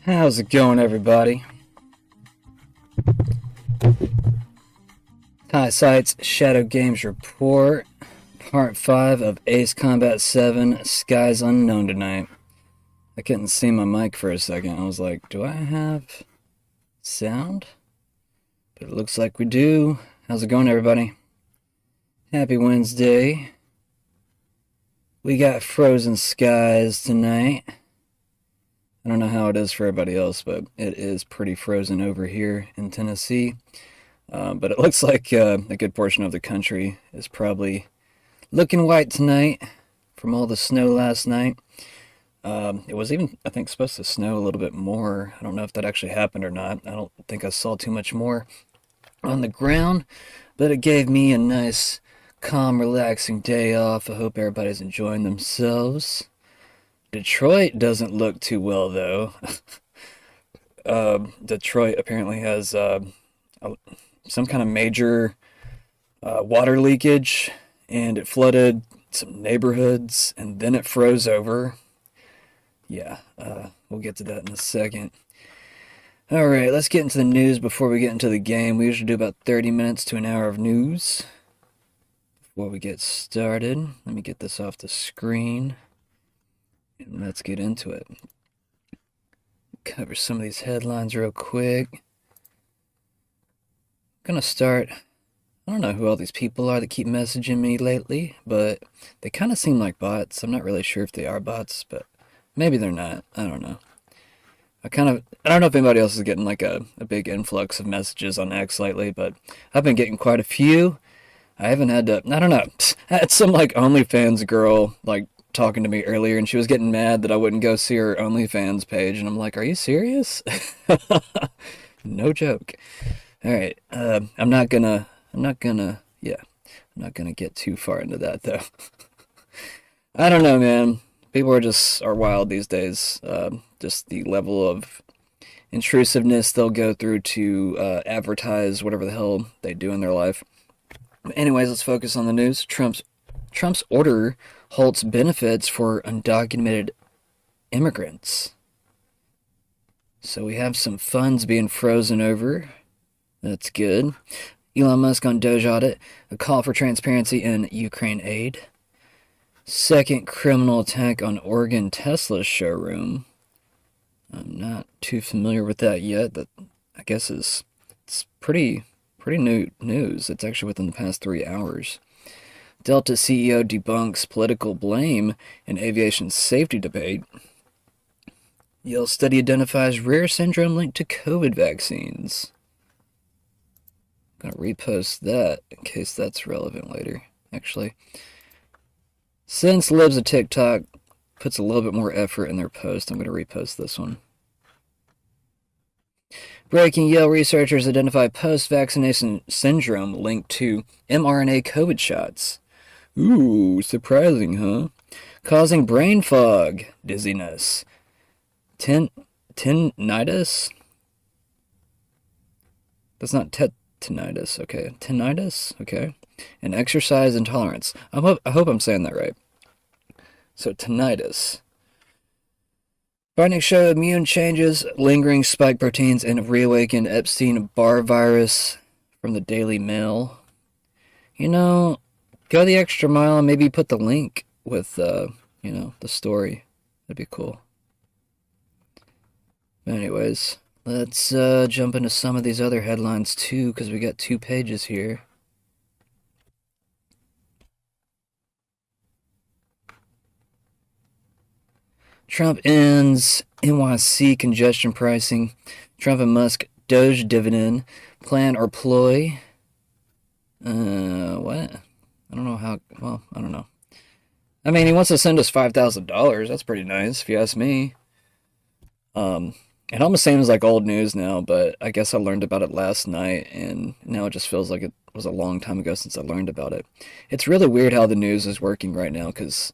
How's it going, everybody? TySights Shadow Games Report, Part 5 of Ace Combat 7, Skies Unknown tonight. I couldn't see my mic for a second. I was like, do I have sound? But it looks like we do. How's it going, everybody? Happy Wednesday. We got Frozen Skies tonight. I don't know how it is for everybody else, but it is pretty frozen over here in Tennessee. But it looks like a good portion of the country is probably looking white tonight from all the snow last night. It was even, I think, supposed to snow a little bit more. I don't know if that actually happened or not. I don't think I saw too much more on the ground, but it gave me a nice, calm, relaxing day off. I hope everybody's enjoying themselves. Detroit doesn't look too well, though. Detroit apparently has some kind of major water leakage, and it flooded some neighborhoods, and then it froze over. Yeah, we'll get to that in a second. Alright, let's get into the news before we get into the game. We usually do about 30 minutes to an hour of news before we get started. Let me get this off the screen. And let's get into it. Cover some of these headlines real quick. I'm gonna start. I don't know who all these people are that keep messaging me lately, but they kind of seem like bots. I'm not really sure if they are bots, but maybe they're not. I don't know. I don't know if anybody else is getting like a big influx of messages on X lately, but I've been getting quite a few. I haven't had to, I don't know. I had some like OnlyFans girl like talking to me earlier, and she was getting mad that I wouldn't go see her OnlyFans page, and I'm like, are you serious? No joke. All right, I'm not gonna get too far into that though. I don't know, man. People are wild these days. Just the level of intrusiveness they'll go through to advertise whatever the hell they do in their life. Anyways, let's focus on the news. Trump's order halts benefits for undocumented immigrants. So we have some funds being frozen over. That's good. Elon Musk on Doge audit. A call for transparency in Ukraine aid. Second criminal attack on Oregon Tesla showroom. I'm not too familiar with that yet. That I guess it's pretty new news. It's actually within the past 3 hours. Delta CEO debunks political blame in aviation safety debate. Yale study identifies rare syndrome linked to COVID vaccines. I'm going to repost that in case that's relevant later, actually. Since Libs of TikTok puts a little bit more effort in their post, I'm going to repost this one. Breaking: Yale researchers identify post-vaccination syndrome linked to mRNA COVID shots. Ooh, surprising, huh? Causing brain fog, dizziness, tinnitus? That's not tinnitus, okay. Tinnitus, okay. And exercise intolerance. I hope I'm saying that right. So, tinnitus. Findings show immune changes, lingering spike proteins, and reawakened Epstein-Barr virus from the Daily Mail. You know, go the extra mile and maybe put the link with, the story. That'd be cool. Anyways, let's jump into some of these other headlines too, because we got 2 pages here. Trump ends NYC congestion pricing. Trump and Musk Doge dividend plan or ploy. What? I don't know how. Well, I don't know. I mean, he wants to send us $5,000. That's pretty nice, if you ask me. It almost seems like old news now, but I guess I learned about it last night, and now it just feels like it was a long time ago since I learned about it. It's really weird how the news is working right now, because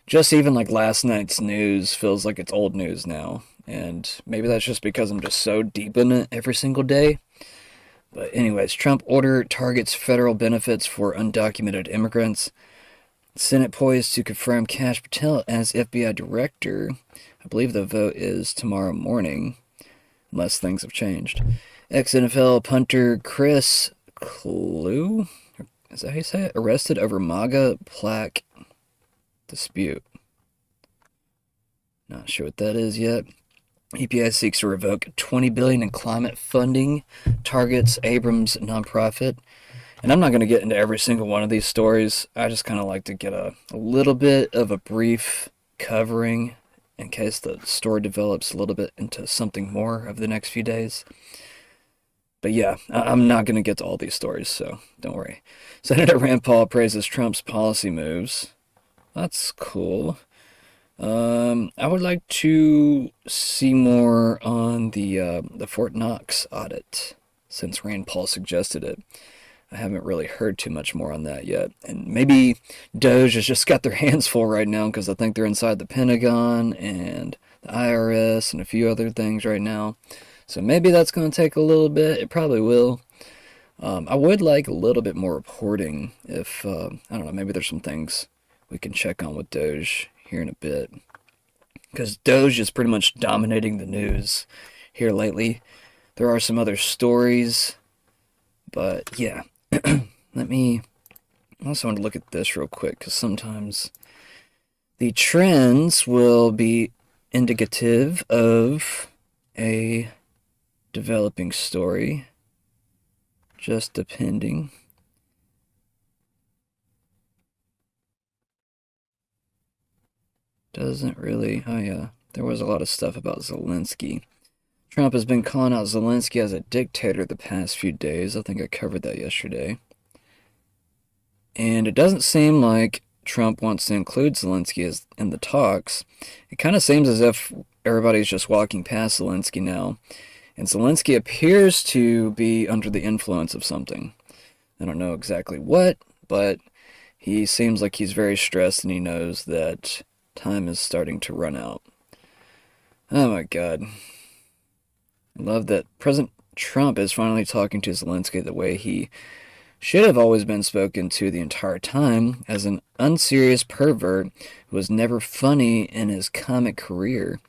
just even like last night's news feels like it's old news now. And maybe that's just because I'm just so deep in it every single day. But anyways, Trump order targets federal benefits for undocumented immigrants. Senate poised to confirm Kash Patel as FBI director. I believe the vote is tomorrow morning, unless things have changed. Ex-NFL punter Chris Clue, is that how you say it? Arrested over MAGA plaque dispute. Not sure what that is yet. EPA seeks to revoke $20 billion in climate funding, targets Abrams nonprofit. And I'm not going to get into every single one of these stories. I just kind of like to get a little bit of a brief covering in case the story develops a little bit into something more over the next few days. But yeah, I'm not going to get to all these stories, so don't worry. Senator Rand Paul praises Trump's policy moves. That's cool. I would like to see more on the Fort Knox audit, since Rand Paul suggested it. I haven't really heard too much more on that yet. And maybe Doge has just got their hands full right now because I think they're inside the Pentagon and the IRS and a few other things right now. So maybe that's going to take a little bit. It probably will. I would like a little bit more reporting if, I don't know, maybe there's some things we can check on with Doge here in a bit. Because Doge is pretty much dominating the news here lately. There are some other stories, but yeah. I also want to look at this real quick, because sometimes the trends will be indicative of a developing story, just depending. Doesn't really, oh yeah, there was a lot of stuff about Zelensky. Trump has been calling out Zelensky as a dictator the past few days. I think I covered that yesterday. And it doesn't seem like Trump wants to include Zelensky in the talks. It kind of seems as if everybody's just walking past Zelensky now. And Zelensky appears to be under the influence of something. I don't know exactly what, but he seems like he's very stressed and he knows that time is starting to run out. Oh my God. I love that President Trump is finally talking to Zelensky the way he should have always been spoken to the entire time, as an unserious pervert who was never funny in his comic career.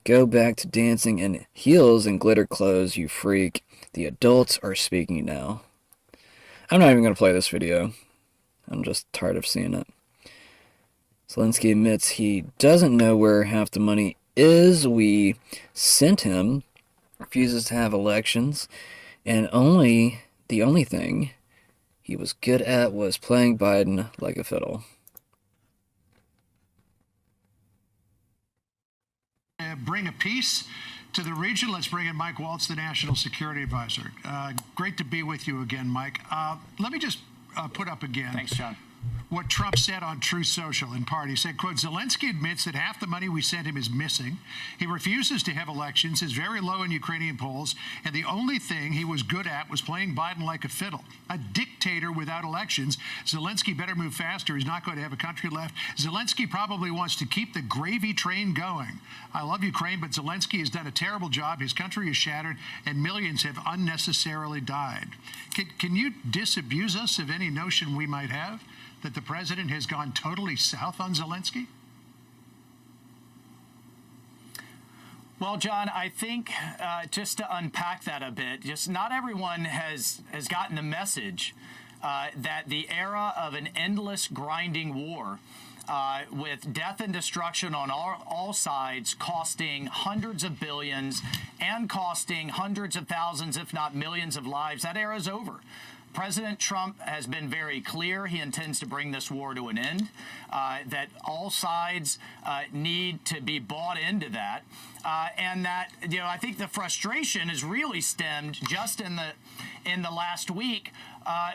Go back to dancing in heels and glitter clothes, you freak. The adults are speaking now. I'm not even going to play this video. I'm just tired of seeing it. Zelensky admits he doesn't know where half the money is we sent him, refuses to have elections, and the only thing he was good at was playing Biden like a fiddle. Bring a peace to the region. Let's bring in Mike Waltz, the National Security Advisor. Great to be with you again, Mike. Let me just put up again. Thanks, John. What Trump said on Truth Social in part. He said, quote, Zelensky admits that half the money we sent him is missing. He refuses to have elections, is very low in Ukrainian polls, and the only thing he was good at was playing Biden like a fiddle. A dictator without elections. Zelensky better move faster. He's not going to have a country left. Zelensky probably wants to keep the gravy train going. I love Ukraine, but Zelensky has done a terrible job. His country is shattered, and millions have unnecessarily died. Can you disabuse us of any notion we might have that the president has gone totally south on Zelensky? Well, John, I think just to unpack that a bit, just not everyone has gotten the message that the era of an endless grinding war with death and destruction on all sides, costing hundreds of billions and costing hundreds of thousands, if not millions of lives, that era is over. President Trump has been very clear he intends to bring this war to an end, that all sides need to be bought into that, and that, I think the frustration is really stemmed just in the last week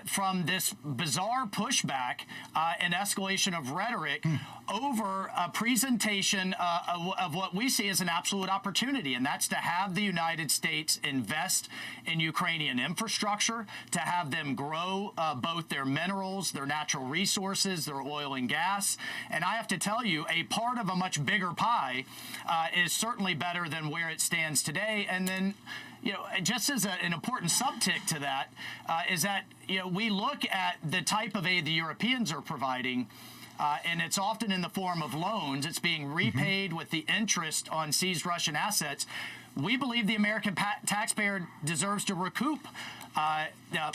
from this bizarre pushback and escalation of rhetoric over a presentation of what we see as an absolute opportunity, and that's to have the United States invest in Ukrainian infrastructure, to have them grow both their minerals, their natural resources, their oil and gas. And I have to tell you, a part of a much bigger pie is certainly better than where it stands today. And then, just as an important subtick to that is that, we look at the type of aid the Europeans are providing. and it's often in the form of loans. It's being repaid with the interest on seized Russian assets. We believe the American taxpayer deserves to recoup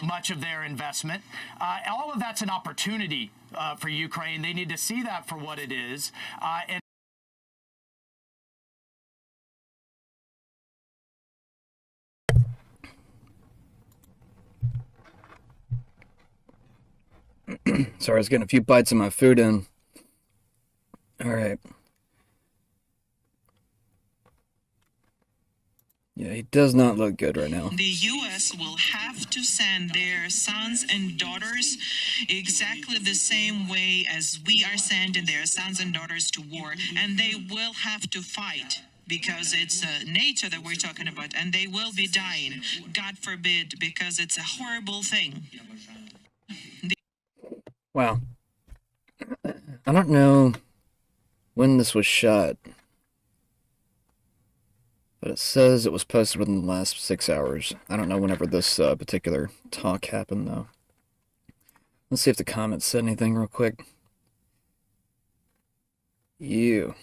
much of their investment. All of that's an opportunity for Ukraine. They need to see that for what it is. And Sorry, I was getting a few bites of my food in. All right. Yeah, he does not look good right now. The U.S. will have to send their sons and daughters exactly the same way as we are sending their sons and daughters to war, and they will have to fight. Because it's NATO that we're talking about, and they will be dying, God forbid, because it's a horrible thing. Wow. I don't know when this was shot, but it says it was posted within the last 6 hours. I don't know whenever this particular talk happened, though. Let's see if the comments said anything real quick. You.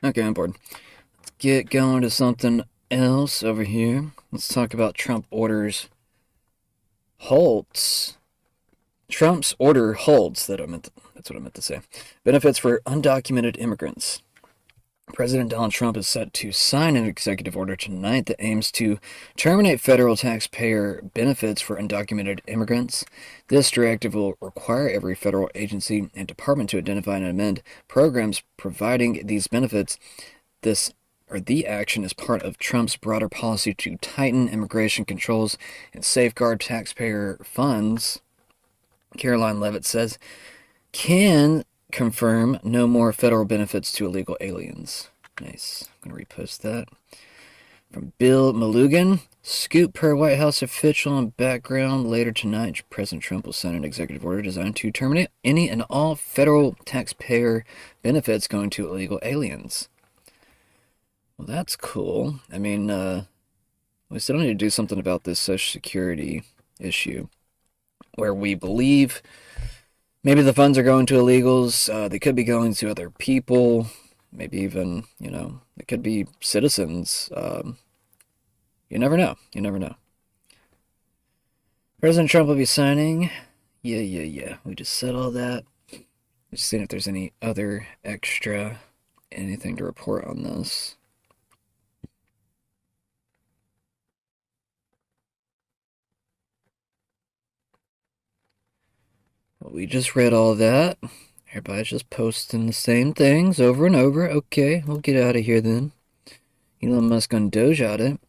Okay, I'm bored. Let's get going to something else over here. Let's talk about Trump orders halts. Trump's order halts. That's what I meant to say. Benefits for undocumented immigrants. President Donald Trump is set to sign an executive order tonight that aims to terminate federal taxpayer benefits for undocumented immigrants. This directive will require every federal agency and department to identify and amend programs providing these benefits. The action is part of Trump's broader policy to tighten immigration controls and safeguard taxpayer funds. Caroline Levitt says, can confirm no more federal benefits to illegal aliens. Nice. I'm going to repost that. From Bill Malugan, scoop per White House official in background. Later tonight, President Trump will sign an executive order designed to terminate any and all federal taxpayer benefits going to illegal aliens. Well, that's cool. I mean, we still need to do something about this Social Security issue, where we believe maybe the funds are going to illegals. They could be going to other people. Maybe even, it could be citizens. You never know. You never know. President Trump will be signing. Yeah. We just said all that. Just seeing if there's any other extra anything to report on this. Well, we just read all that. Everybody's just posting the same things over and over. Okay, we'll get out of here then. Elon Musk on Doge audit.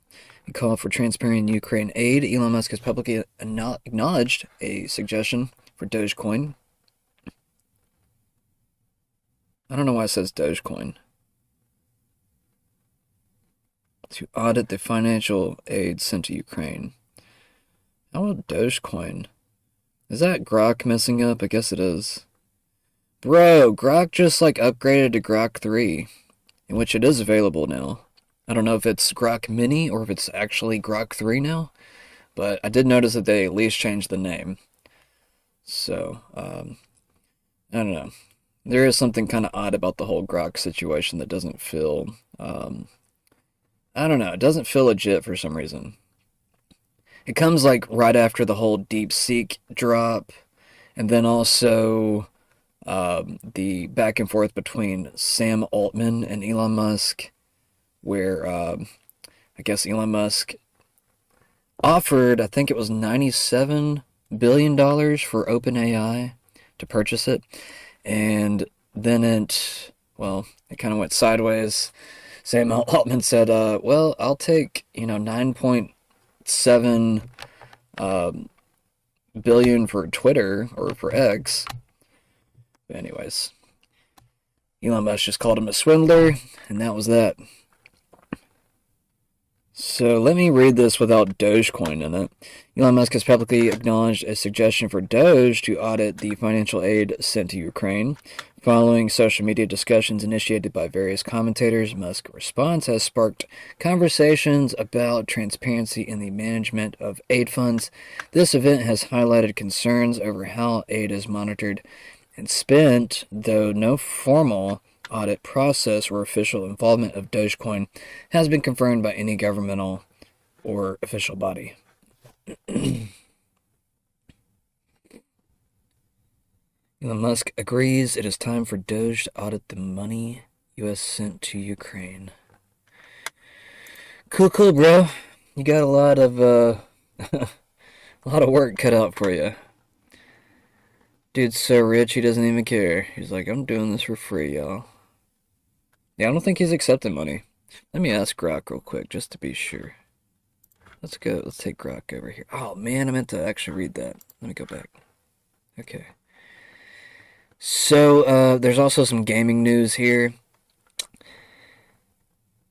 He called for transparent Ukraine aid. Elon Musk has publicly acknowledged a suggestion for Dogecoin. I don't know why it says Dogecoin. To audit the financial aid sent to Ukraine. How will Dogecoin? Is that Grok messing up? I guess it is. Bro, Grok just upgraded to Grok 3, in which it is available now. I don't know if it's Grok Mini or if it's actually Grok 3 now, but I did notice that they at least changed the name. So, I don't know. There is something kind of odd about the whole Grok situation that doesn't feel, I don't know, it doesn't feel legit for some reason. It comes right after the whole DeepSeek drop, and then also the back and forth between Sam Altman and Elon Musk, where I guess Elon Musk offered, I think it was $97 billion for OpenAI to purchase it, and then it kind of went sideways. Sam Altman said, well, I'll take, 9.7 billion for Twitter or for X. But anyways, Elon Musk just called him a swindler, and that was that. So let me read this without Dogecoin in it. Elon Musk has publicly acknowledged a suggestion for Doge to audit the financial aid sent to Ukraine. Following social media discussions initiated by various commentators, Musk's response has sparked conversations about transparency in the management of aid funds. This event has highlighted concerns over how aid is monitored and spent, though no formal audit process or official involvement of Dogecoin has been confirmed by any governmental or official body. Elon Musk agrees it is time for Doge to audit the money U.S. sent to Ukraine. Cool, bro. You got a lot of a lot of work cut out for you. Dude's so rich he doesn't even care. He's like, I'm doing this for free, y'all. Yeah, I don't think he's accepting money. Let me ask Grok real quick, just to be sure. Let's go. Let's take Grok over here. Oh, man, I meant to actually read that. Let me go back. Okay. So, there's also some gaming news here.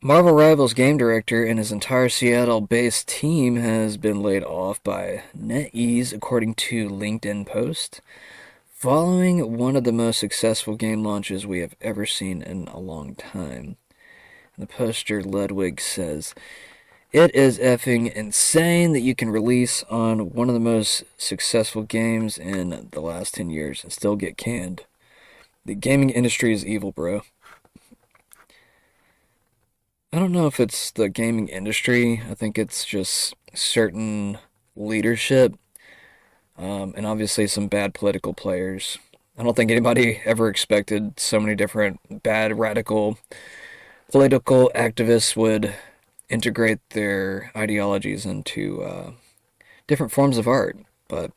Marvel Rivals game director and his entire Seattle-based team has been laid off by NetEase, according to LinkedIn post, following one of the most successful game launches we have ever seen in a long time. The poster Ludwig says, "It is effing insane that you can release on one of the most successful games in the last 10 years and still get canned. The gaming industry is evil, bro." I don't know if it's the gaming industry. I think it's just certain leadership, and obviously some bad political players. I don't think anybody ever expected so many different bad, radical political activists would integrate their ideologies into different forms of art. But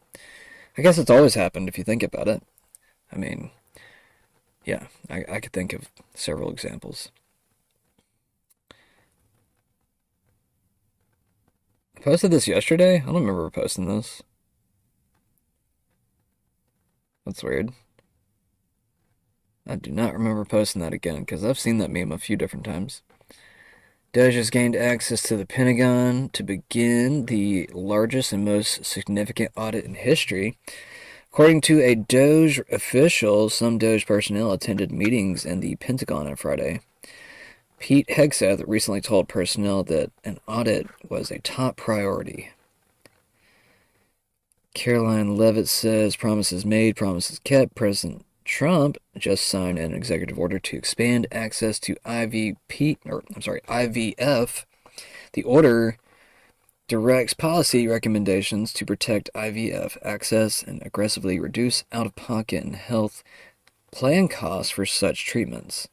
I guess it's always happened if you think about it. I mean, yeah, I could think of several examples. I posted this yesterday? I don't remember posting this. That's weird. I do not remember posting that again, because I've seen that meme a few different times. Doge has gained access to the Pentagon to begin the largest and most significant audit in history. According to a Doge official, some Doge personnel attended meetings in the Pentagon on Friday. Pete Hegseth recently told personnel that an audit was a top priority. Caroline Levitt says, promises made, promises kept. President Trump just signed an executive order to expand access to IVF. The order directs policy recommendations to protect IVF access and aggressively reduce out-of-pocket and health plan costs for such treatments.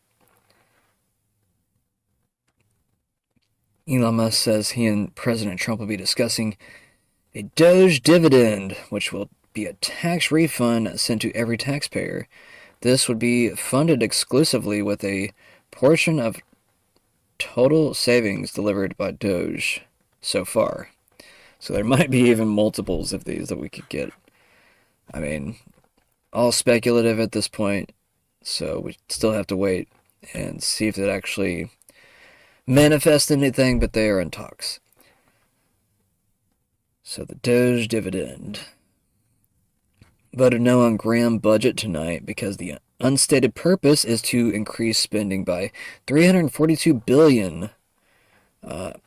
Elon Musk says he and President Trump will be discussing a Doge dividend, which will be a tax refund sent to every taxpayer. This would be funded exclusively with a portion of total savings delivered by Doge so far. So there might be even multiples of these that we could get. I mean, all speculative at this point, so we still have to wait and see if it actually manifests anything, but they are in talks. So the Doge dividend. Voted no on Graham budget tonight because the unstated purpose is to increase spending by $342 billion.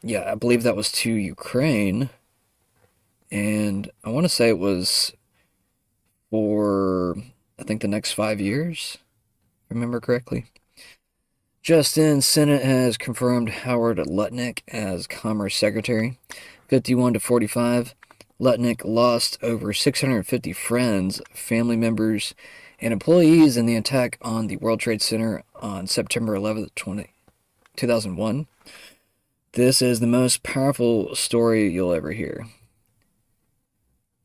Yeah, I believe that was to Ukraine. And I want to say it was for, I think, the next 5 years, if I remember correctly. Just in, Senate has confirmed Howard Lutnick as Commerce Secretary. 51-45. Lutnick lost over 650 friends, family members, and employees in the attack on the World Trade Center on September 11th, 2001. This is the most powerful story you'll ever hear.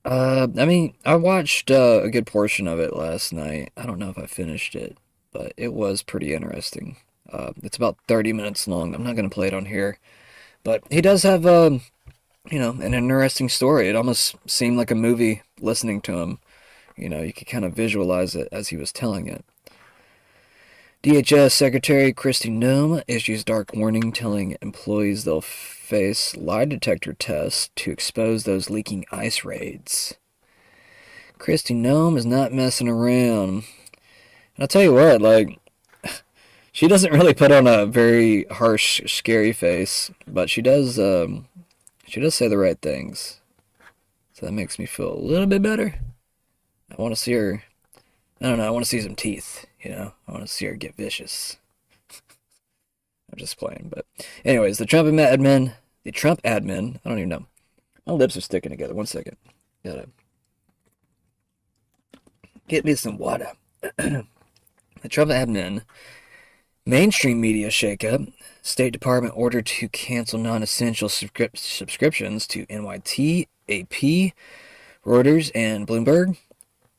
I mean, I watched a good portion of it last night. I don't know if I finished it, but it was pretty interesting. It's about 30 minutes long. I'm not going to play it on here. But he does have, an interesting story. It almost seemed like a movie listening to him. You could kind of visualize it as he was telling it. DHS Secretary Kristi Noem issues dark warning telling employees they'll face lie detector tests to expose those leaking ICE raids. Kristi Noem is not messing around. And I'll tell you what, like, she doesn't really put on a very harsh, scary face, but she does say the right things. So that makes me feel a little bit better. I want to see her, I don't know, I want to see some teeth, you know? I want to see her get vicious. I'm just playing, but anyways, the Trump admin, I don't even know. My lips are sticking together. One second. Gotta get me some water. The Trump admin, mainstream media shakeup, State Department ordered to cancel non-essential subscriptions to NYT, AP, Reuters, and Bloomberg.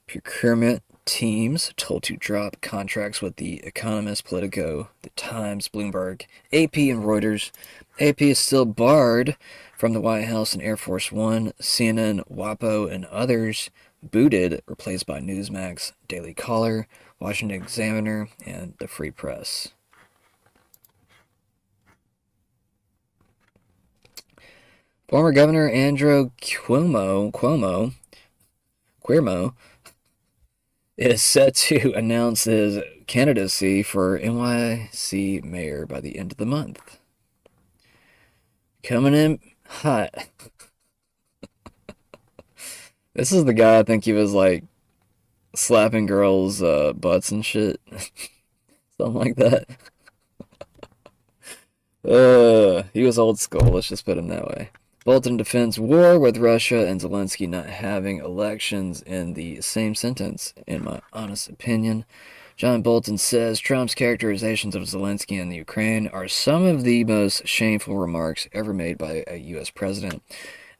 Procurement teams told to drop contracts with The Economist, Politico, The Times, Bloomberg, AP, and Reuters. AP is still barred from the White House and Air Force One. CNN, WAPO, and others booted, replaced by Newsmax, Daily Caller, Washington Examiner, and the Free Press. Former Governor Andrew Cuomo is set to announce his candidacy for NYC mayor by the end of the month. Coming in hot. This is the guy I think he was like slapping girls' butts and shit. Something like that. He was old school, let's just put him that way. Bolton defends war with Russia and Zelensky not having elections in the same sentence, in my honest opinion. John Bolton says Trump's characterizations of Zelensky and the Ukraine are some of the most shameful remarks ever made by a U.S. president.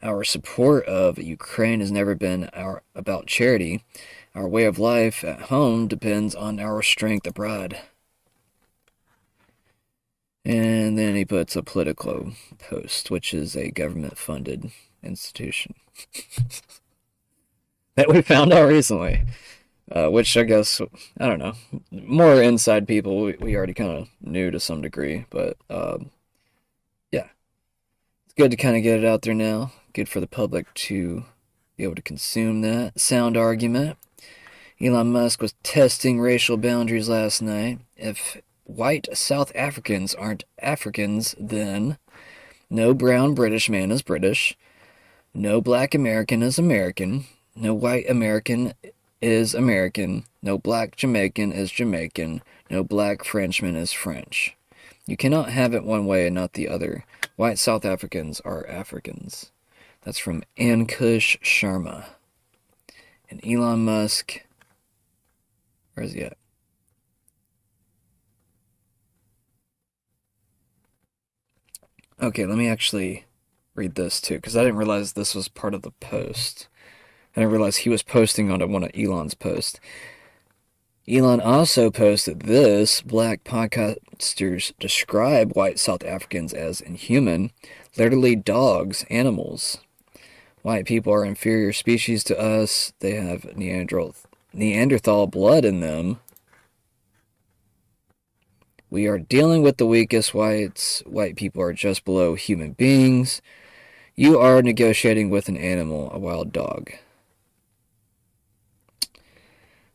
Our support of Ukraine has never been about charity. Our way of life at home depends on our strength abroad. And then he puts a Politico post, which is a government-funded institution that we found out recently. Which I guess, I don't know, more inside people we already kind of knew to some degree. But, yeah, it's good to kind of get it out there now. Good for the public to be able to consume that. Sound argument. Elon Musk was testing racial boundaries last night. If white South Africans aren't Africans, then no brown British man is British, no black American is American, no white American is American, no black Jamaican is Jamaican, no black Frenchman is French. You cannot have it one way and not the other. White South Africans are Africans. That's from Ankush Sharma. And Elon Musk, where is he at? Okay, let me actually read this too, because I didn't realize this was part of the post. I didn't realize he was posting on one of Elon's posts. Elon also posted this. Black podcasters describe white South Africans as inhuman, literally dogs, animals. White people are inferior species to us. They have Neanderthal blood in them. We are dealing with the weakest whites. White people are just below human beings. You are negotiating with an animal, a wild dog.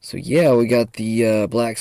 So yeah, we got the black